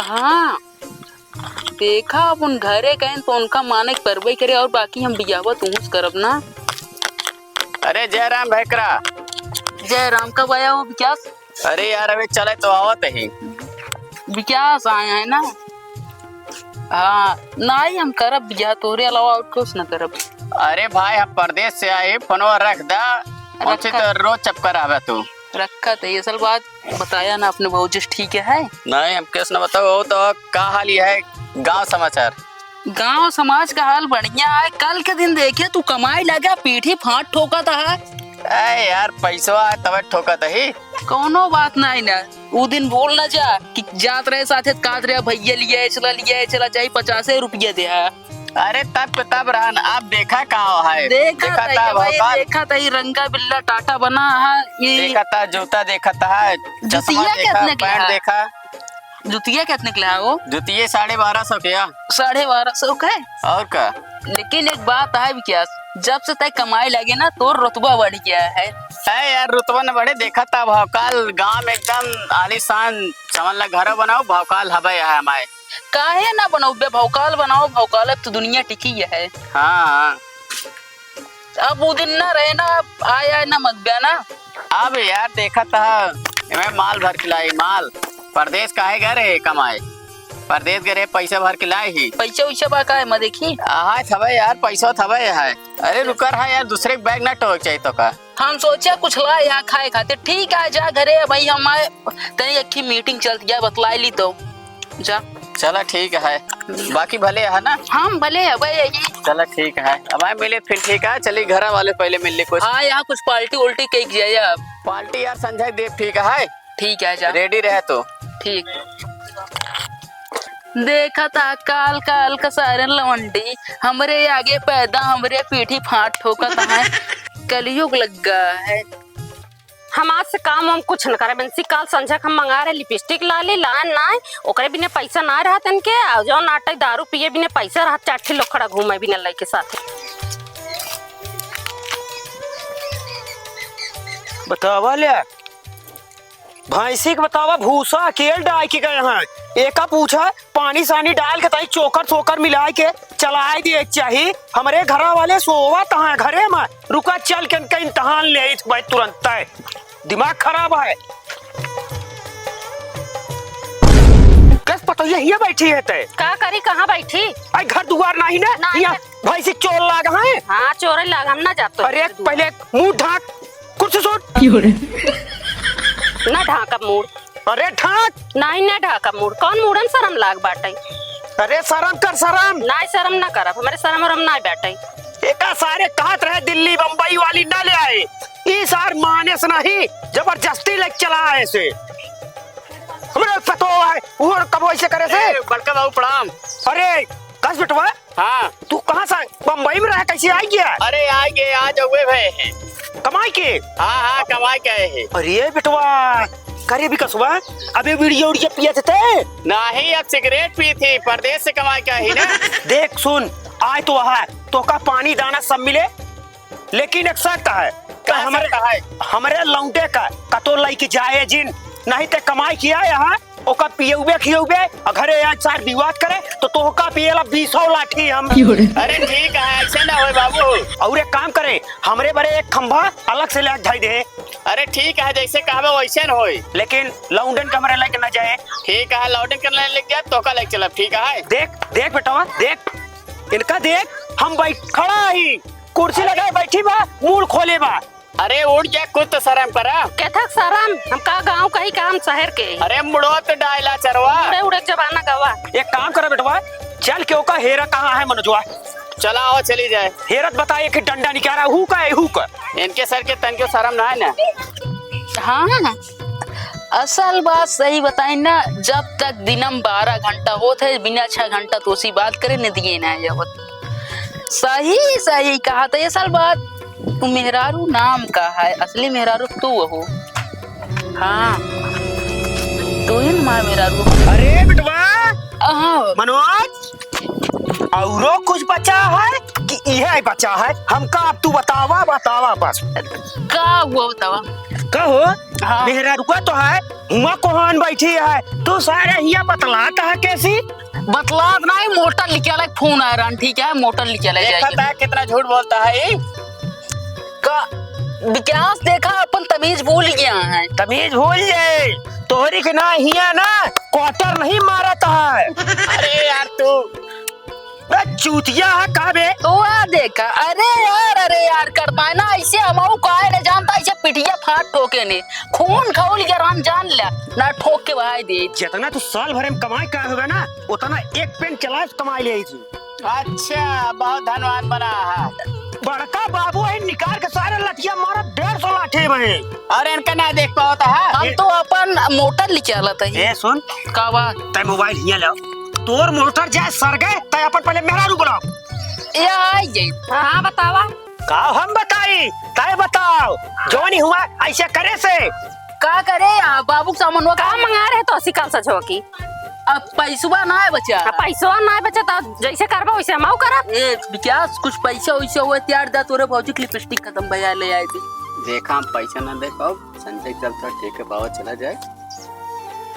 हाँ देखा अपन घरे गए तो उनका माने परवे करे और बाकी हम बियावा तूस करब ना। अरे जय राम भैकरा। जय राम कब आया हो विकास? अरे यार अभी चले तो आवत ही। विकास आया है ना? हाँ नहीं हम करब बिया तोरे अलावा और कुछ न करब। अरे भाई हम परदेश से आए फोनवा रख दा मुझसे तो रोज चक्कर आवे तू। रखा तो ये असल बात बताया ना अपने भाजी ठीक है? नहीं हम कैसे न बताओ तो का हाल ये है गांव समाचार। गांव समाज का हाल बढ़िया है। कल के दिन देखे तू कमाई लगा पीठी फाट ठोका था। अरे यार पैसा है तब ठोकत ही। कोनो बात नहीं ना वो दिन बोल ना जा कि जात रहे साथे काट रहे भैया लिए चला जाए 50 रुपया दे। अरे तब रहा ना आप देखा कहाँ है? देखा था ये रंगा बिल्ला टाटा बना है ये। देखा था जूता देखा था जुतिया कितने पैंट देखा। जुतिया कितने के है वो? जुतिये 1250 क्या? 1250 का और का? लेकिन एक बात है विकास जब से तय कमाई लगे ना तो रुतबा बढ़ गया है। अरे यार रुतबा न बढ़े देखा था भौकाल गांव में एकदम आलीशान समझ ला घर बनाओ भौकाल हवाई है हमारे। काहे ना बनाओ बे भौकाल बनाओ भौकाल अब तो दुनिया टिकी है। हाँ अब वो दिन ना रहे ना आया ना मत बया ना। अब यार देखा था मैं माल भर के लाई माल परदेश काहे गए रहे कमाए परदेश गए पैसा भर के लाए ही। पैसा वैसा बा का है मैं देखी। हाँ थवे यार पैसा थवे है। अरे रुकर है यार दूसरे बैग ना टोक चाहिए तो का। हम सोचा कुछ ला यहाँ खाए खाते ठीक है जा घरे भाई हमारे तेरी अक्की मीटिंग चलती है बतलाई ली तो जा। चला ठीक है बाकी भले है ना? हम भले है भाई। चला ठीक है अब आए मिले फिर ठीक है चलिए घर वाले पहले मिल ले कुछ। हाँ यहाँ कुछ पार्टी उल्टी कही जाए। पार्टी यार संजय देव ठीक है? ठीक है जा रेडी रहे तो ठीक। देखा था काल काल का सारन लवंडी हमरे आगे पैदा हमरे पीठी फाट ठोका था। कलयुग लग गया है। हम आज से काम हम कुछ न करे बंसी काल संझा हम मंगा रहे लिपस्टिक लाली लान ना ओकरे बिना पैसा ना रहा तन के आ जाओ नाटक दारू पिए बिना पैसा रहा चाठी लोग खड़ा घूमे बिना लई के साथ। बतावा ले भैंसी के बतावा भूसा अकेल डाल के गए हैं। एका पूछा पानी सानी डाल के ताई चोकर चोकर मिला के चलाए दिए चाहिए। हमारे घर वाले सोवा तहाँ घरे में रुका चल के इनका इम्तहान ले भाई तुरंत है दिमाग खराब है। कैस पता यही बैठी है ते का करी कहाँ बैठी? आई घर दुआर नहीं ना यहाँ भैंसी चोर लाग है। हाँ चोर लाग हम ना जाते। अरे पहले मुंह ढाक कुर्सी सोट ना ढाका मूड। अरे ढाक नहीं ना ढाका मूड कौन मूडन शर्म लाग बाटे। अरे शर्म कर शर्म। नहीं शर्म ना करब हमारे शर्म वरम ना बैठे। एका सारे कहत रहे दिल्ली बम्बई वाली ना ले आए ई सार माने से नहीं जबरदस्ती लेके चला आए से हमारे पतो है वो कब ऐसे करे से। बड़का बाबू प्रणाम। अरे कस बेटवा हाँ तू कहाँ से बम्बई में रहा कैसे आई गया? अरे आ गए आज हुए भाई कमाई के। हाँ कमाई के आए है। अरे बेटवा करे भी कसवा अबे वीडियो उड़िया पिए थे नहीं अब सिगरेट पी थी परदेश से कमाई के आई ना। देख सुन आए तो है तो का पानी दाना सब मिले लेकिन एक शर्त है हमारे लौंडे का कतो लेके जाए जिन नहीं ते कमाई किया यहाँ ओका पिए खिए घरे आज चार विवाद करे तो तोहका पिएला 20 लाठी हम। अरे ठीक है ऐसे ना हो बाबू। और एक काम करे हमरे बड़े एक खंभा अलग से ले जाए दे। अरे ठीक है जैसे कहा वैसे न हो लेकिन लौंडन कमरे लेके न जाए। ठीक है लौंडन करने लेके जाए तो का लेके चला ठीक है। देख बेटा देख इनका देख हम बैठ खड़ा ही कुर्सी लगाए बैठी बा मूड खोले बा। अरे उठ जा कुछ तो शर्म करा। कैथक शर्म हम का गांव का ही काम शहर के। अरे मुड़ो तो डायला चरवा उड़े जबाना गवा। एक काम करो बेटवा चल क्यों का हेरा कहाँ है मनोजवा चला आओ चली जाए। हेरत बताइए कि डंडा निकाल रहा हूँ का इनके सर के तन के शर्म ना है ना। हाँ असल बात सही बताई ना जब तक दिनम 12 घंटा होते बिना 6 घंटा तो उसी बात करे न दिए ना जब सही कहा था ये साल बात। तू मेहरारू नाम का है असली मेहरारू तू हो। हाँ तू ही ना मेहरारू। अरे बेटवा हाँ मनोज औरो कुछ बचा है कि यह बचा है हमका अब तू बतावा बस का हुआ बतावा कहो। हाँ। मेहरा रुका तो है हुआ कोहान बैठी है तू सारे हिया बतलाता है कैसी? बतलात नहीं, मोटर निकाले फोन आ रहा, ठीक है मोटर निकाले देखा जाएगी था कितना झूठ बोलता है ये। का विकास देखा अपन तमीज भूल गया है। तमीज भूल जाए तोहरी के ना हिया ना क्वार्टर नहीं मारता है। अरे यार तू बे चूतिया है का बे? तो आ देखा, अरे यार करता है ना ऐसे, हमारू काहे नहीं जानता ऐसे पिटिया फाट ठोके ने खून खौल के राम जान लिया ना ठोक के बहाई दे। जितना तू साल भर में कमाई का होगा ना उतना एक पेन चला कमाई ले थी। अच्छा बहुत धनवान बना है। बड़का बाबू है निकाल के सारे लठिया मारा 150 लाठे में। और इनका ना देख पाता है। हम तो अपन मोटर निकाला था ए सुन का बात तय मोबाइल हिया लो तोर मोटर जाए सर गए तय अपन पहले मेरा रुक लो। ये हाँ बतावा। का हम बताई तय बताओ जो नहीं हुआ ऐसे करे से का करे बाबू के सामान का मंगा रहे तो 80 काल सजो की अब पैसा ना है बचा। पैसा ना बचा तो जैसे करबा वैसे हम करब। ए विकास कुछ पैसा वैसा हुआ त्यार दा तोरे भौजी की लिपस्टिक खत्म भैया ले आए थे। देखा हम पैसा ना दे पाओ संजय चलता ठीक है बाबा चला जाए।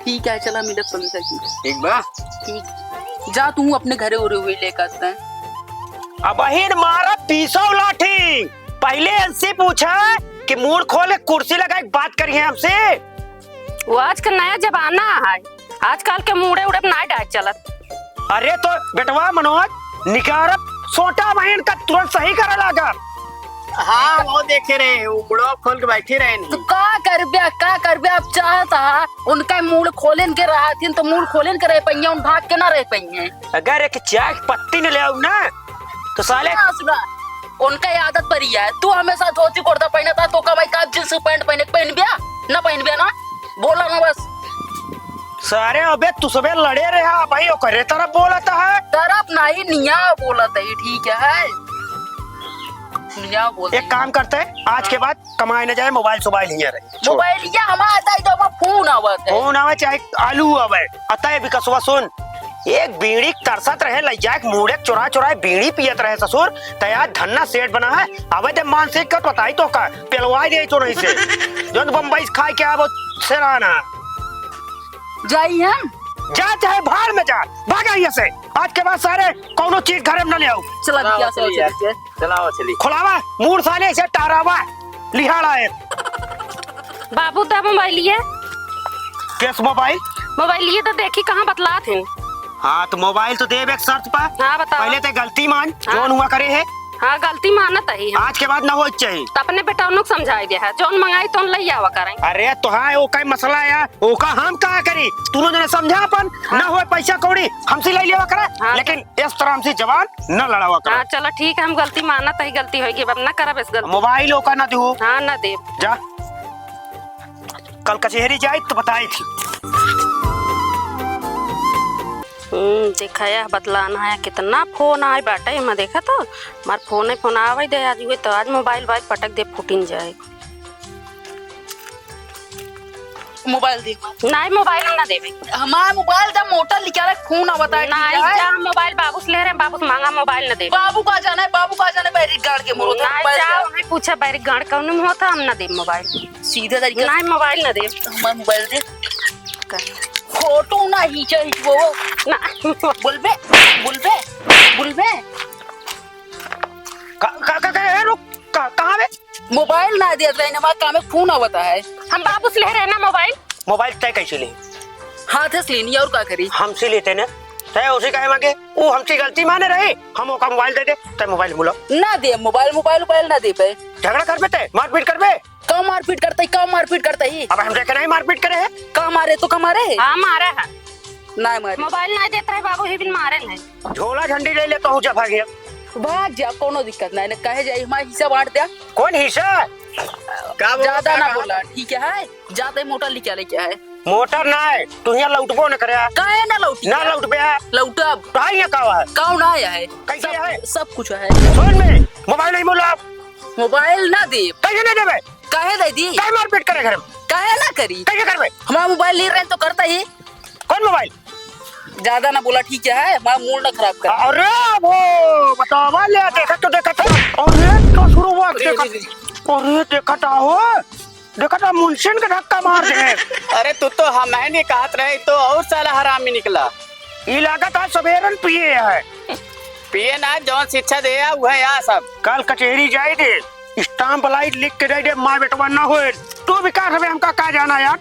ठीक है चला मिले पैसा की ठीक बा ठीक जा तू अपने घरे उरे हुए लेकर आता है। अब बहिन मारा 200 लाठी पहले इनसे पूछा कि मूड खोले कुर्सी लगा बात करी है हमसे। वो आज का नया जमाना है, आजकल के मुड़े उड़े ना डाट चलत। अरे तो बेटवा मनोज निकारब छोटा बहन का तुरंत सही करे लगा। हाँ वो देखे रहे उबड़ो खोल के बैठी रहे तो नहीं। का करबे अब चाहता उनका मूड खोलेन के रहा थी तो मूड खोलेन के रह पाइए उन भाग के ना रह पाइए। अगर एक चाय की पत्ती न ले आऊ ना तो साले सुना उनका ये आदत पड़ी है। तू हमेशा धोती कुर्ता पहना था तो का भाई का जींस पैंट पहन बिया ना बोला ना बस सारे अबे तू सबे लड़े रहा भाई ओकरे तरफ बोलता है। तरफ नहीं निया बोला था ठीक है निया बोल। एक काम करते हैं आज के बाद कमाए न जाए मोबाइल सोबाइल ही रहे मोबाइल या हमारा आता है तो फोन आवत है फोन आवे चाहे आलू आवे अतः विकसवा सुन एक बीड़ी तरसत रहे लई जाए मुड़े चुरा चुराए बीड़ी पियत रहे ससुर तैयार धन्ना सेठ बना है अबे दे मानसिक कट बताई तो का पेलवाई दे तो नहीं से जो बम्बई खाए के आवो सेराना जाई हम जा चाहे भाड़ में जा भागा यहाँ से आज के बाद सारे कोनो चीज घर में न ले आओ। चला क्या सोच चलाओ चली खुलावा मूड साले से टारावा लिहाड़ा है बाबू तो मोबाइल लिए केस मोबाइल लिए तो देखी कहाँ बतला थे। हाँ तो मोबाइल तो देव एक शर्त पर हाँ बताओ। पहले तो गलती मान हाँ। जोन हुआ करे है हाँ गलती मानत है हम। आज के बाद ना हो चाहिए तो अपने बेटा उन्हें समझाई दिया है जोन मंगाई तो लई आवा करें। अरे तो हाँ वो का मसला है वो का हम कहा करी तूने ने समझा अपन ना हो पैसा कौड़ी हमसे ले लेवा करे हाँ। लेकिन इस तरह हमसे जवान न लड़ावा करे। हाँ चलो ठीक है हम गलती मानत है गलती होगी अब ना करब इस गलती। मोबाइल का ना दू हाँ ना दे जा कल कचहरी जाए तो बताई थी। देखा या बदलाना है कितना फोन आए बाटे मैं देखा तो मार फोन आवे दे आज हुए तो आज मोबाइल वाइल पटक दे फुटिन जाए। मोबाइल दे नहीं मोबाइल ना देवे हमारा मोबाइल जब मोटर निकाला खून आवता है नहीं जा मोबाइल बाबू से ले रहे बाबू से मांगा मोबाइल ना दे। बाबू का जाना है बैरिक गाड़ के मोरो नहीं जाओ नहीं पूछा बैरी गाड़ कौन में होता हम ना दे मोबाइल सीधे तरीके नहीं मोबाइल ना दे हमारा मोबाइल दे फोटो ना हिचा हिचबो ना बोलबे कहाँ में मोबाइल ना दिया था हमारा काम में फोन आवता है। हम बाबू से ले रहे ना मोबाइल मोबाइल तय कैसे ले हाथ से लेनी और क्या करी हमसे लेते ना तय उसे कहे मांगे वो हमसे गलती माने रहे हम वो का मोबाइल दे दे तय मोबाइल बोलो ना दे मोबाइल ना दे पे झगड़ा कर बेटे मारपीट कर बे कम मारपीट करता ही अब हम देखे नहीं मारपीट करे है कम मारे तो कम मारे हाँ मारा है ना मारे मोबाइल नहीं देता है बाबू ही बिन मारे नहीं झोला झंडी ले तो हूँ जब भाग गया भाग जा कोनो दिक्कत नहीं कहे जाए हमारा हिस्सा बांट दिया कौन हिस्सा ज्यादा ना बोला ठीक है ज्यादा मोटर लिखा लेके है मोटर ना है तू यहाँ लौटबो न करे काहे ना लौटी ना लौट पे है लौटब कहाँ यहाँ का है कौन आया है कैसे है सब कुछ है सुन में मोबाइल नहीं बोला मोबाइल ना दे कैसे नहीं देवे काहे दे दी क्या मारपीट करे घर में काहे ना करी कैसे करवे हमारा मोबाइल ले रहे तो करता ही कौन मोबाइल ज्यादा ना बोला ठीक है हमारा मूड ना खराब कर। अरे वो बतावा ले देखा तो अरे तो शुरू हुआ देखा अरे देखा था हो देखा था मुंशिन के धक्का मार दे। अरे तू तो हम नहीं कहत रहे तो और साला हरामी निकला। ई लागत आज सवेरन पिए है। पिए ना जौन शिक्षा दे वह यहाँ सब। कल कचहरी जाए दे, स्टाम्प लाइट लिख के दे दे, माँ बेटवा ना हो। तू भी कह रहे हमका कहा जाना यार।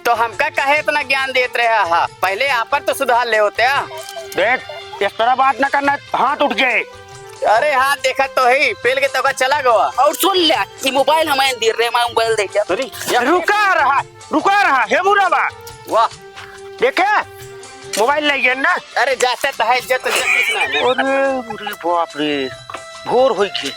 तो हमका कहे इतना ज्ञान देते रहे हा, पहले आप पर तो सुधार ले होते हैं। देख इस तरह बात ना करना, हाथ उठ जाए। अरे हाँ देखा तो ही पेल के तो चला गया। और सुन ले ये मोबाइल हमें दे रहे, मैं मोबाइल दे जा। रुका रहा हे मुराबा। वाह देखे मोबाइल ले गए ना। अरे जाते तो है इज्जत अरे बाप रे भोर हो गई।